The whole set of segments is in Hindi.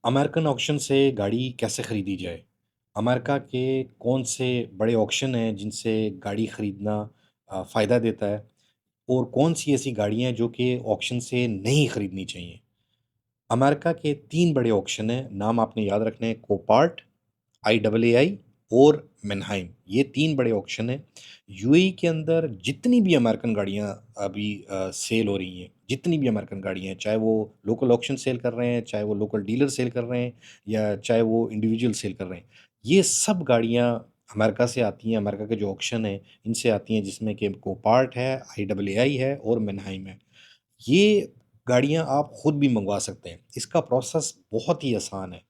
अमेरिकन ऑक्शन से गाड़ी कैसे खरीदी जाए? अमेरिका के कौन से बड़े ऑक्शन हैं जिनसे गाड़ी खरीदना फ़ायदा देता है? और कौन-सी ऐसी गाड़ियाँ हैं जो कि ऑक्शन से नहीं खरीदनी चाहिए? अमेरिका के 3 बड़े ऑक्शन हैं, नाम आपने याद रखने हैं कोपार्ट, आईएएआई और मैनहाइम। ये 3 बड़े ऑक्शन हैं। यूएई के अंदर जितनी भी अमेरिकन गाड़ियाँ अभी सेल हो रही हैं, जितनी भी अमेरिकन गाड़ियाँ हैं, चाहे वो लोकल ऑक्शन सेल कर रहे हैं, चाहे वो लोकल डीलर सेल कर रहे हैं या चाहे वो इंडिविजुअल सेल कर रहे हैं, ये सब गाड़ियाँ अमेरिका से आती हैं। अमेरिका के जो ऑक्शन हैं, इनसे आती हैं जिसमें कि कोपार्ट है, आईएएआई है और मैनहाइम है। ये गाड़ियाँ आप खुद भी मँगवा सकते हैं। इसका प्रोसेस बहुत ही आसान है।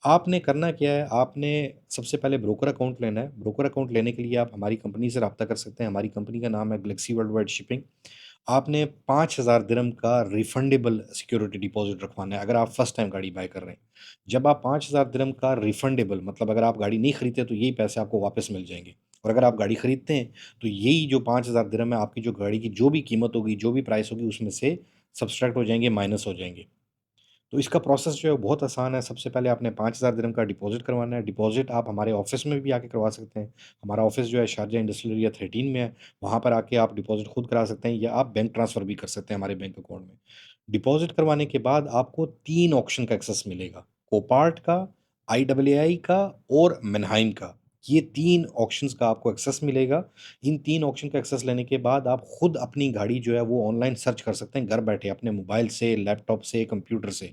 आपने करना क्या है, आपने सबसे पहले ब्रोकर अकाउंट लेना है। ब्रोकर अकाउंट लेने के लिए आप हमारी कंपनी से राब्ता कर सकते हैं। हमारी कंपनी का नाम है गैलेक्सी वर्ल्ड वाइड शिपिंग। आपने 5000 दिरहम का रिफंडेबल सिक्योरिटी डिपॉज़िट रखवाना है, अगर आप फर्स्ट टाइम गाड़ी बाय कर रहे हैं। जब आप 5000 दिरहम का रिफंडेबल मतलब अगर आप गाड़ी नहीं खरीदते तो यही पैसे आपको वापस मिल जाएँगे और अगर आप गाड़ी खरीदते हैं, तो यही जो 5000 दिरहम है आपकी जो गाड़ी की जो भी कीमत होगी, जो भी प्राइस होगी उसमें से सब्ट्रैक्ट हो जाएँगे, माइनस हो जाएँगे। तो इसका प्रोसेस जो है बहुत आसान है। सबसे पहले आपने 5000 दिरहम का डिपॉज़िट करवाना है। डिपॉज़िट आप हमारे ऑफ़िस में भी आके करवा सकते हैं। हमारा ऑफ़िस जो है शारजाह इंडस्ट्रियल एरिया 13 में है। वहाँ पर आके आप डिपॉज़िट खुद करा सकते हैं या आप बैंक ट्रांसफ़र भी कर सकते हैं हमारे बैंक अकाउंट में। डिपॉज़िट करवाने के बाद आपको 3 ऑप्शन का एक्सेस मिलेगा। कोपार्ट का, आईएएआई का और मैनहाइम का। ये 3 ऑप्शंस का आपको एक्सेस मिलेगा। इन 3 ऑप्शन का एक्सेस लेने के बाद आप खुद अपनी गाड़ी जो है वो ऑनलाइन सर्च कर सकते हैं घर बैठे अपने मोबाइल से, लैपटॉप से, कंप्यूटर से।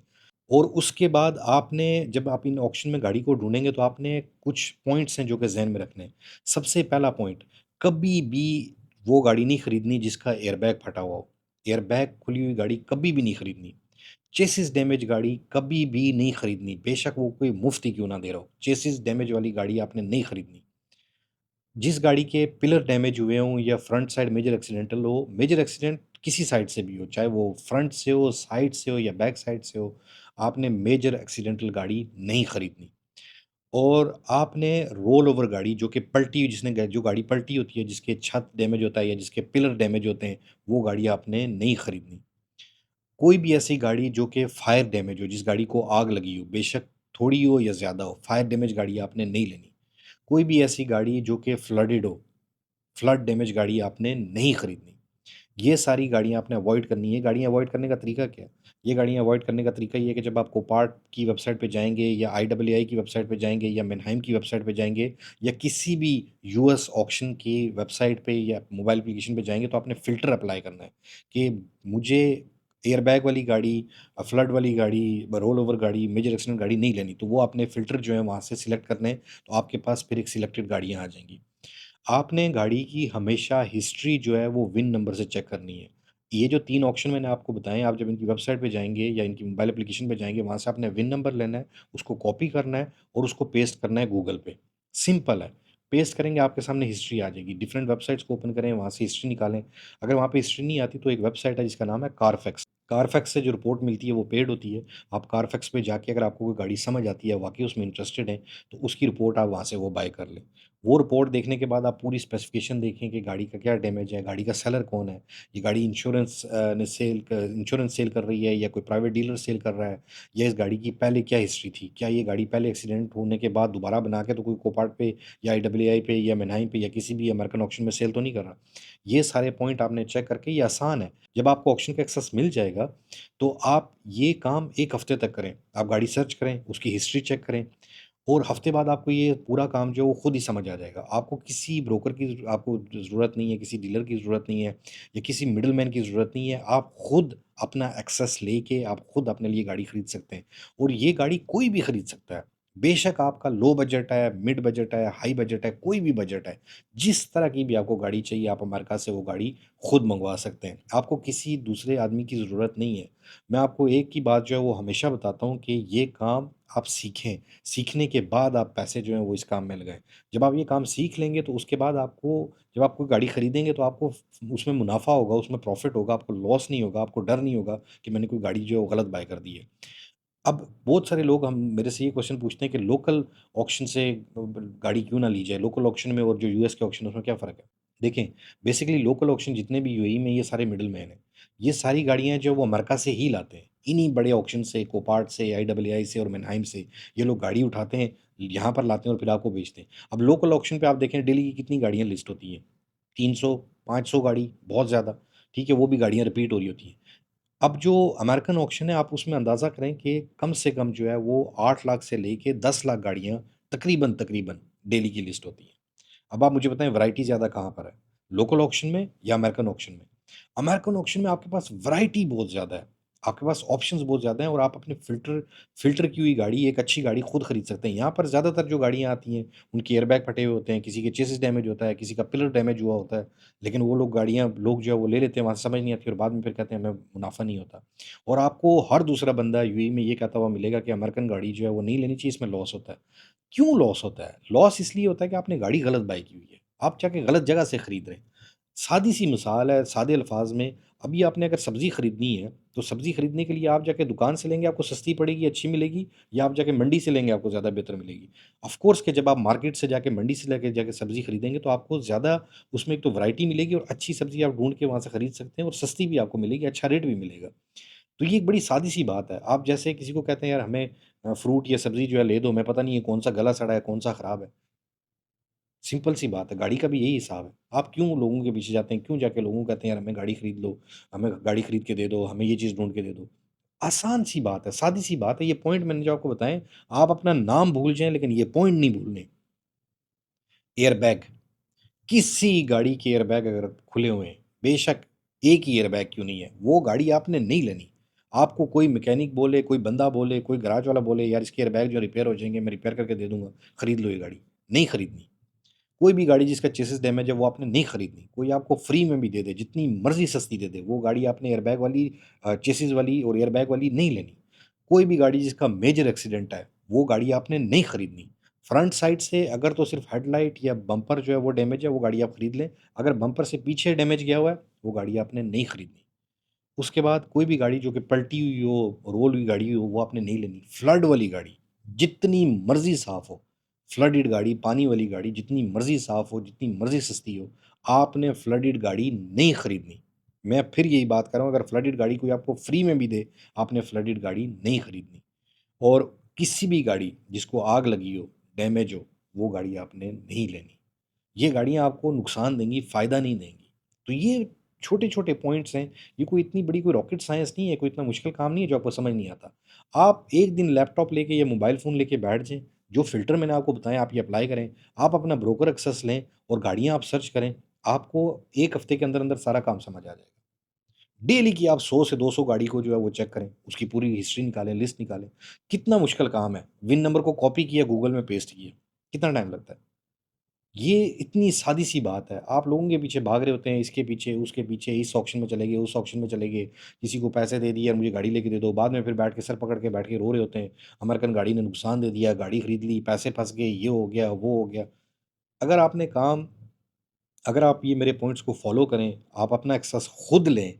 और उसके बाद आपने जब आप इन ऑक्शन में गाड़ी को ढूँढेंगे तो आपने कुछ पॉइंट्स हैं जो कि ज़हन में रखने हैं। सबसे पहला पॉइंट, कभी भी वो गाड़ी नहीं खरीदनी जिसका एयरबैग फटा हुआ हो। एयरबैग खुली हुई गाड़ी कभी भी नहीं खरीदनी। चेसिस डैमेज गाड़ी कभी भी नहीं खरीदनी, बेशक वो कोई मुफ्त ही क्यों ना दे रहा हो। चेसिस डैमेज वाली गाड़ी आपने नहीं खरीदनी। जिस गाड़ी के पिलर डैमेज हुए हों या फ्रंट साइड मेजर एक्सीडेंटल हो, मेजर एक्सीडेंट किसी साइड से भी हो, चाहे वो फ्रंट से हो, साइड से हो या बैक साइड से हो, आपने मेजर एक्सीडेंटल गाड़ी नहीं खरीदनी। और आपने रोल ओवर गाड़ी जो कि पलटी हुई जिसने ग जो गाड़ी पलटी होती है, जिसके छत डैमेज होता है या जिसके पिलर डैमेज होते हैं, वो गाड़ी आपने नहीं खरीदनी। कोई भी ऐसी गाड़ी जो कि फायर डैमेज हो, जिस गाड़ी को आग लगी हो, बेशक थोड़ी हो या ज़्यादा हो, फायर डैमेज गाड़ी आपने नहीं लेनी। कोई भी ऐसी गाड़ी जो कि फ्लडेड हो, फ्लड डैमेज गाड़ी आपने नहीं खरीदनी। ये सारी गाड़ियाँ आपने अवॉइड करनी है। गाड़ियाँ अवॉइड करने का तरीका क्या है? ये गाड़ियाँ अवॉइड करने का तरीका ये है कि जब आप कोपार्ट की वेबसाइट पे जाएँगे या आईएएआई की वेबसाइट पे जाएँगे या मैनहाइम की वेबसाइट पे जाएँगे या किसी भी यूएस ऑक्शन की वेबसाइट पे या मोबाइल एप्लीकेशन पे जाएँगे तो आपने फ़िल्टर अप्लाई करना है कि मुझे एयरबैग वाली गाड़ी फ्लड वाली गाड़ी, रोल ओवर गाड़ी, मेजर एक्सीडेंट गाड़ी नहीं लेनी। तो वो आपने फ़िल्टर जो है वहाँ से सिलेक्ट करने हैं, तो आपके पास फिर एक सिलेक्टेड गाड़ियाँ आ जाएँगी। आपने गाड़ी की हमेशा हिस्ट्री जो है वो विन नंबर से चेक करनी है। ये जो 3 ऑप्शन मैंने आपको बताए हैं, आप जब इनकी वेबसाइट पे जाएँगे या इनकी मोबाइल एप्लीकेशन पे जाएँगे, वहाँ से आपने विन नंबर लेना है, उसको कॉपी करना है और उसको पेस्ट करना है गूगल पे। सिंपल है। पेस्ट करेंगे आपके सामने हिस्ट्री आ जाएगी। डिफरेंट वेबसाइट्स को ओपन करें, वहाँ से हिस्ट्री निकालें। अगर वहाँ पे हिस्ट्री नहीं आती तो एक वेबसाइट है जिसका नाम है कारफैक्स। कारफैक्स से जो रिपोर्ट मिलती है वो पेड होती है। आप कारफैक्स पे जाके अगर आपको कोई गाड़ी समझ आती है, वाक़ई उसमें इंटरेस्टेड हैं, तो उसकी रिपोर्ट आप वहाँ से वो बाय कर लें। वो रिपोर्ट देखने के बाद आप पूरी स्पेसिफ़िकेशन देखें कि गाड़ी का क्या डैमेज है, गाड़ी का सेलर कौन है, ये गाड़ी इंश्योरेंस सेल कर रही है या कोई प्राइवेट डीलर सेल कर रहा है, या इस गाड़ी की पहले क्या हिस्ट्री थी? क्या ये गाड़ी पहले एक्सीडेंट होने के बाद दोबारा बना के तो कोई कोपार्ट पे या आईडब्ल्यूआई पे या मैनहाइम पे या किसी भी अमेरिकन ऑक्शन में सेल तो नहीं कर रहा? ये सारे पॉइंट आपने चेक करके ये आसान है। जब आपको ऑक्शन का एक्सेस मिल जाएगा, तो आप ये काम 1 हफ़्ते तक करें। आप गाड़ी सर्च करें, उसकी हिस्ट्री चेक करें और हफ्ते बाद आपको ये पूरा काम जो है वो खुद ही समझ आ जाएगा। आपको किसी ब्रोकर की आपको ज़रूरत नहीं है, किसी डीलर की ज़रूरत नहीं है या किसी मिडलमैन की ज़रूरत नहीं है। आप खुद अपना एक्सेस लेके आप खुद अपने लिए गाड़ी खरीद सकते हैं और ये गाड़ी कोई भी खरीद सकता है। बेशक आपका लो बजट है, मिड बजट है, हाई बजट है, कोई भी बजट है। जिस तरह की भी आपको गाड़ी चाहिए, आप अमेरिका से वो गाड़ी खुद मँगवा सकते हैं। आपको किसी दूसरे आदमी की ज़रूरत नहीं है। मैं आपको एक ही बात जो है वो हमेशा बताता हूँ कि ये काम आप सीखें। सीखने के बाद आप पैसे जो हैं वो इस काम में लगाएँ। जब आप ये काम सीख लेंगे तो उसके बाद आपको जब आप कोई गाड़ी खरीदेंगे तो आपको उसमें मुनाफ़ा होगा, उसमें प्रॉफ़िट होगा, आपको लॉस नहीं होगा, आपको डर नहीं होगा कि मैंने कोई गाड़ी जो है वो गलत बाय कर दी है। अब बहुत सारे लोग हम मेरे से ये क्वेश्चन पूछते हैं कि लोकल ऑक्शन से गाड़ी क्यों ना ली जाए? लोकल ऑक्शन में और जो यूएस के ऑक्शन है उसमें क्या फ़र्क है? देखें, बेसिकली लोकल ऑक्शन जितने भी यूएई में ये सारे मिडलमैन हैं। ये सारी गाड़ियाँ जो है वो अमेरिका से ही लाते हैं। इन्हीं बड़े ऑक्शन से, कोपार्ट से, आईडब्ल्यूआई से और मेनहाइम से ये लोग गाड़ी उठाते हैं, यहाँ पर लाते हैं और फिर आपको बेचते हैं। अब लोकल ऑक्शन पे आप देखें डेली की कितनी गाड़ियाँ लिस्ट होती हैं, 300, 500 गाड़ी, बहुत ज़्यादा, ठीक है? वो भी गाड़ियाँ रिपीट हो रही होती हैं। अब जो अमेरिकन ऑक्शन है, आप उसमें अंदाज़ा करें कि कम से कम जो है वो 8 लाख से लेके 10 लाख गाड़ियाँ तकरीबन डेली की लिस्ट होती हैं। अब आप मुझे बताएँ वैरायटी ज़्यादा कहाँ पर है? लोकल ऑक्शन में या अमेरिकन ऑक्शन में? अमेरिकन ऑक्शन में आपके पास वैरायटी बहुत ज़्यादा है। आपके पास ऑप्शंस बहुत ज़्यादा हैं और आप अपने फ़िल्टर की हुई गाड़ी, एक अच्छी गाड़ी खुद खरीद सकते हैं। यहाँ पर ज़्यादातर जो गाड़ियाँ आती हैं, उनके एयरबैग फटे हुए होते हैं, किसी के चेसिस डैमेज होता है, किसी का पिलर डैमेज हुआ होता है। लेकिन वो लोग जो है वो ले लेते हैं, वहाँ से समझ नहीं आती और बाद में फिर कहते हैं हमें मुनाफ़ा नहीं होता। और आपको हर दूसरा बंदा यूएई में ये कहता हुआ मिलेगा कि अमेरिकन गाड़ी जो है वो नहीं लेनी चाहिए, इसमें लॉस होता है। क्यों लॉस होता है? लॉस इसलिए होता है कि आपने गाड़ी गलत बाय की हुई है। आप जाके गलत जगह से खरीद रहे हैं। सादी-सी मिसाल है, सादे अल्फाज़ में, अभी आपने अगर सब्ज़ी खरीदनी है, तो सब्ज़ी खरीदने के लिए आप जाके दुकान से लेंगे, आपको सस्ती पड़ेगी, अच्छी मिलेगी, या आप जाके मंडी से लेंगे, आपको ज़्यादा बेहतर मिलेगी। ऑफ़ कोर्स कि जब आप मार्केट से जाके मंडी से लेके जाके सब्ज़ी खरीदेंगे, तो आपको ज़्यादा उसमें एक तो वैरायटी मिलेगी और अच्छी सब्ज़ी आप ढूँढ के वहाँ से खरीद सकते हैं और सस्ती भी आपको मिलेगी, अच्छा रेट भी मिलेगा। तो ये एक बड़ी सादी-सी बात है। आप जैसे किसी को कहते हैं, यार हमें फ्रूट या सब्ज़ी जो है ले दो, मैं पता नहीं है कौन-सा गला सड़ा है, कौन-सा खराब है। सिंपल सी बात है, गाड़ी का भी यही हिसाब है। आप क्यों लोगों के पीछे जाते हैं? क्यों जाके लोगों को कहते हैं, यार हमें गाड़ी खरीद लो, हमें गाड़ी खरीद के दे दो, हमें ये चीज़ ढूँढ के दे दो। आसान सी बात है, सादी सी बात है, ये पॉइंट मैंने जो आपको बताएँ, आप अपना नाम भूल जाएँ लेकिन ये पॉइंट नहीं भूलने। एयरबैग, किसी गाड़ी के एयरबैग अगर खुले हुए हैं, बेशक एक ही एयरबैग क्यों नहीं है, वो गाड़ी आपने नहीं लेनी। आपको कोई मैकेनिक बोले, कोई बंदा बोले, कोई गैराज वाला बोले, यार इसके एयरबैग जो रिपेयर हो जाएँगे, मैं रिपेयर करके दे दूँगा, खरीद लो ये गाड़ी। नहीं खरीदनी। कोई भी गाड़ी जिसका चेसिस डैमेज है वो आपने नहीं खरीदनी। कोई आपको फ्री में भी दे दे, जितनी मर्ज़ी सस्ती दे दे, वो गाड़ी आपने एयरबैग वाली, चेसिस वाली और एयरबैग वाली नहीं लेनी। कोई भी गाड़ी जिसका मेजर एक्सीडेंट है, वो गाड़ी आपने नहीं खरीदनी। फ्रंट साइड से अगर तो सिर्फ़ हेडलाइट या बम्पर जो है वो डैमेज है, वो गाड़ी आप खरीद लें। अगर बम्पर से पीछे डैमेज गया हुआ है, वो गाड़ी आपने नहीं खरीदनी। उसके बाद कोई भी गाड़ी जो कि पलटी हुई हो, रोल हुई गाड़ी हो, वो आपने नहीं लेनी। फ्लड वाली गाड़ी, जितनी मर्ज़ी साफ़ हो, फ्लडेड गाड़ी, पानी वाली गाड़ी जितनी मर्ज़ी साफ़ हो, जितनी मर्ज़ी सस्ती हो, आपने फ्लडेड गाड़ी नहीं खरीदनी। मैं फिर यही बात कर रहा हूँ, अगर फ्लडेड गाड़ी कोई आपको फ्री में भी दे, आपने फ्लडेड गाड़ी नहीं खरीदनी। और किसी भी गाड़ी जिसको आग लगी हो, डैमेज हो, वो गाड़ी आपने नहीं लेनी। ये गाड़ियाँ आपको नुकसान देंगी, फ़ायदा नहीं देंगी। तो ये छोटे-छोटे पॉइंट्स हैं, ये कोई इतनी बड़ी कोई रॉकेट साइंस नहीं है, कोई इतना मुश्किल काम नहीं है जो आपको समझ नहीं आता। आप एक दिन लैपटॉप लेके या मोबाइल फ़ोन लेके बैठ जाएँ, जो फ़िल्टर मैंने आपको बताएँ आप ये अप्लाई करें, आप अपना ब्रोकर एक्सेस लें और गाड़ियाँ आप सर्च करें, आपको 1 हफ़्ते के अंदर-अंदर सारा काम समझ आ जाएगा। डेली की आप 100 से 200 गाड़ी को जो है वो चेक करें, उसकी पूरी हिस्ट्री निकालें, लिस्ट निकालें। कितना मुश्किल काम है, विन नंबर को कॉपी किया, गूगल में पेस्ट किया, कितना टाइम लगता है? ये इतनी सादी-सी बात है। आप लोगों के पीछे भाग रहे होते हैं, इसके पीछे, उसके पीछे, इस ऑक्शन में चले गए, उस ऑक्शन में चले गए, किसी को पैसे दे दिए, यार मुझे गाड़ी लेके दे दो। बाद में फिर बैठ के सर पकड़ के बैठ के रो रहे होते हैं, अमेरिकन गाड़ी ने नुकसान दे दिया, गाड़ी खरीद ली, पैसे फँस गए, ये हो गया, वो हो गया। अगर आपने काम अगर आप ये मेरे पॉइंट्स को फ़ॉलो करें, आप अपना एक्सेस खुद लें।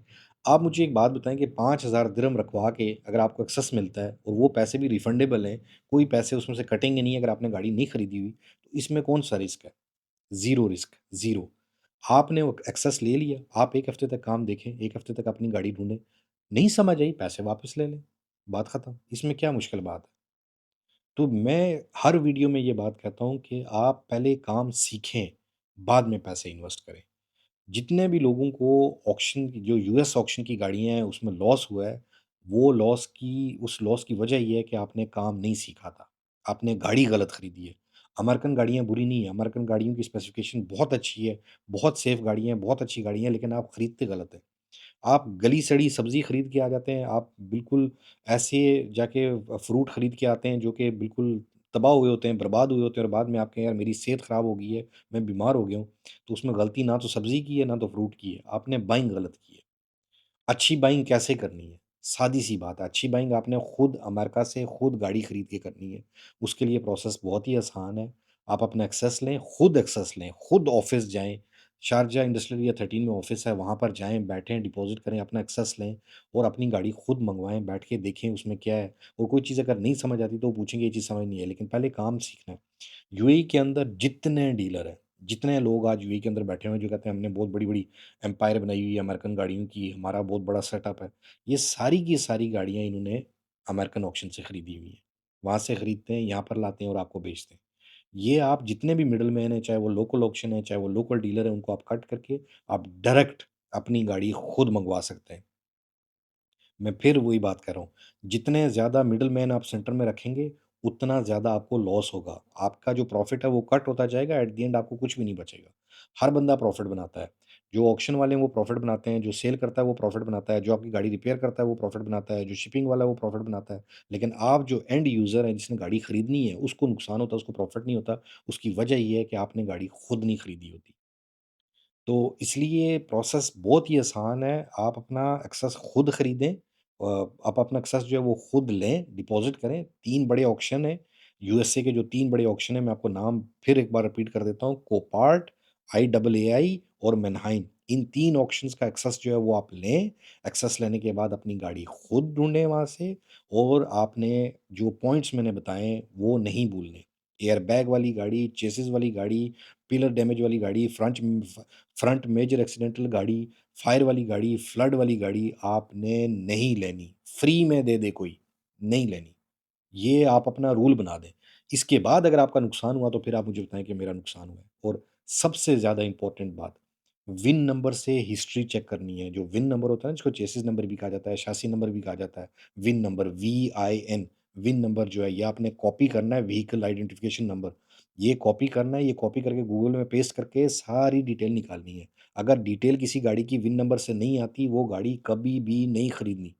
आप मुझे एक बात बताएँ कि 5000 दिरहम रखवा के अगर आपको एक्सेस मिलता है और वो पैसे भी रिफंडेबल हैं, कोई पैसे उसमें से कटेंगे नहीं अगर आपने गाड़ी नहीं खरीदी हुई, तो इसमें कौन-सा रिस्क है? Zero risk, zero. आपने वो एक्सेस ले लिया, आप 1 हफ़्ते तक काम देखें, 1 हफ़्ते तक अपनी गाड़ी ढूँढें, नहीं समझ आई पैसे वापस ले लें, बात खत्म। इसमें क्या मुश्किल बात है? तो मैं हर वीडियो में ये बात कहता हूँ कि आप पहले काम सीखें, बाद में पैसे इन्वेस्ट करें। जितने भी लोगों को ऑक्शन की जो यूएस ऑक्शन की गाड़ियाँ हैं उसमें लॉस हुआ है, वो उस लॉस की वजह ये है कि आपने काम नहीं सीखा था। आपने गाड़ी गलत खरीदी है। अमेरिकन गाड़ियाँ बुरी नहीं है, अमेरिकन गाड़ियों की स्पेसिफ़िकेशन बहुत अच्छी है, बहुत सेफ गाड़ियाँ हैं, बहुत अच्छी गाड़ियाँ हैं, लेकिन आप खरीदते गलत हैं। आप गली-सड़ी सब्ज़ी खरीद के आ जाते हैं, आप बिल्कुल ऐसे जाके फ्रूट खरीद के आते हैं जो कि बिल्कुल तबाह हुए होते हैं, बर्बाद हुए होते हैं और बाद में आप कहें, यार मेरी सेहत ख़राब हो गई है, मैं बीमार हो गया हूँ। तो उसमें गलती ना तो सब्ज़ी की है, ना तो फ्रूट की है, आपने बाइंग गलत की है। अच्छी बाइंग कैसे करनी है? सादी-सी बात है, अच्छी बाइंग आपने खुद अमेरिका से खुद गाड़ी खरीद के करनी है। उसके लिए प्रोसेस बहुत ही आसान है। आप अपना एक्सेस लें, खुद ऑफ़िस जाएँ। शारजाह इंडस्ट्रियल एरिया 13 में ऑफ़िस है, वहाँ पर जाएँ, बैठें, डिपॉज़िट करें, अपना एक्सेस लें और अपनी गाड़ी खुद मँगवाएँ, बैठ के देखें उसमें क्या है और कोई चीज़ अगर नहीं समझ आती तो वो पूछेंगे ये चीज़ समझ नहीं आई, लेकिन पहले काम सीखना है। यूएई के अंदर जितने डीलर हैं, जितने लोग आज यूएई के अंदर बैठे हुए हैं जो कहते हैं हमने बहुत बड़ी-बड़ी एम्पायर बनाई हुई है अमेरिकन गाड़ियों की, हमारा बहुत बड़ा सेटअप है। ये सारी की सारी गाड़ियाँ इन्होंने अमेरिकन ऑक्शन से खरीदी हुई हैं। वहाँ से खरीदते हैं, यहाँ पर लाते हैं और आपको बेचते हैं। ये आप जितने भी मिडलमैन हैं, चाहे वो लोकल ऑक्शन है, चाहे वो लोकल डीलर है, उनको आप कट करके आप डायरेक्ट अपनी गाड़ी खुद मँगवा सकते हैं। मैं फिर वही बात कर रहा हूँ, जितने ज़्यादा मिडलमैन आप सेंटर में रखेंगे, उतना ज़्यादा आपको लॉस होगा। आपका जो प्रॉफ़िट है वो कट होता जाएगा, एट द एंड आपको कुछ भी नहीं बचेगा। हर बंदा प्रॉफ़िट बनाता है। जो ऑक्शन वाले हैं वो प्रॉफ़िट बनाते हैं, जो सेल करता है वो प्रॉफ़िट बनाता है, जो आपकी गाड़ी रिपेयर करता है वो प्रॉफ़िट बनाता है, जो शिपिंग वाला है वो प्रॉफ़िट बनाता है। लेकिन आप जो एंड यूज़र है जिसने गाड़ी खरीदनी है, उसको नुकसान होता है, उसको प्रॉफ़िट नहीं होता। उसकी वजह ये है कि आपने गाड़ी खुद नहीं खरीदी होती। तो इसलिए प्रोसेस बहुत ही आसान है। आप अपना एक्सेस खुद खरीदें। आप अपना एक्सेस जो है वो खुद लें, डिपॉज़िट करें। 3 बड़े ऑक्शन हैं। यूएसए के जो 3 बड़े ऑक्शन हैं, मैं आपको नाम फिर एक बार रिपीट कर देता हूँ। कोपार्ट, आईएएआई और मैनहाइम। इन 3 ऑक्शंस का एक्सेस जो है वो आप लें। एक्सेस लेने के बाद अपनी गाड़ी खुद ढूँढें वहाँ से और आपने जो पॉइंट्स मैंने बताए हैं, वो नहीं भूलने। एयरबैग वाली गाड़ी, चेसिस वाली गाड़ी, पिलर डैमेज वाली गाड़ी, फ्रंट मेजर एक्सीडेंटल गाड़ी, फायर वाली गाड़ी, फ्लड वाली गाड़ी आपने नहीं लेनी। फ्री में दे दे कोई, नहीं लेनी। ये आप अपना रूल बना दें। इसके बाद अगर आपका नुकसान हुआ तो फिर आप मुझे बताएँ कि मेरा नुकसान हुआ है। और सबसे ज़्यादा इम्पोर्टेंट बात, विन नंबर से हिस्ट्री चेक करनी है। जो विन नंबर होता है ना जिसको चेसिस नंबर भी कहा जाता है, शासी नंबर भी कहा जाता है। Win number VIN, win number जो है ये आपने कॉपी करना है, व्हीकल आइडेंटिफिकेशन नंबर। ये कॉपी करना है, ये कॉपी करके गूगल में पेस्ट करके सारी डिटेल निकालनी है। अगर डिटेल किसी गाड़ी की विन नंबर से नहीं आती, वो गाड़ी कभी भी नहीं खरीदनी।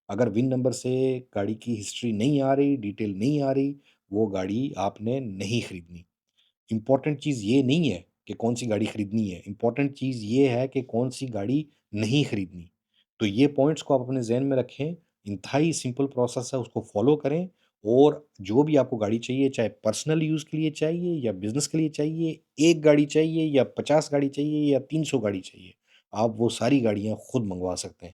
अगर विन नंबर से गाड़ी की हिस्ट्री नहीं आ रही, डिटेल नहीं आ रही, वो गाड़ी आपने नहीं खरीदनी। इम्पोर्टेंट चीज़ ये नहीं है कि कौन-सी गाड़ी खरीदनी है, इम्पोर्टेंट चीज़ ये है कि कौन-सी गाड़ी नहीं खरीदनी। तो ये पॉइंट्स को आप अपने ज़हन में रखें, इंतहाई सिंपल प्रोसेस है, उसको फ़ॉलो करें और जो भी आपको गाड़ी चाहिए, चाहे पर्सनल यूज़ के लिए चाहिए या बिज़नेस के लिए चाहिए, 1 गाड़ी चाहिए या 50 गाड़ी चाहिए या 300 गाड़ी चाहिए, आप वो सारी गाड़ियाँ खुद मँगवा सकते हैं।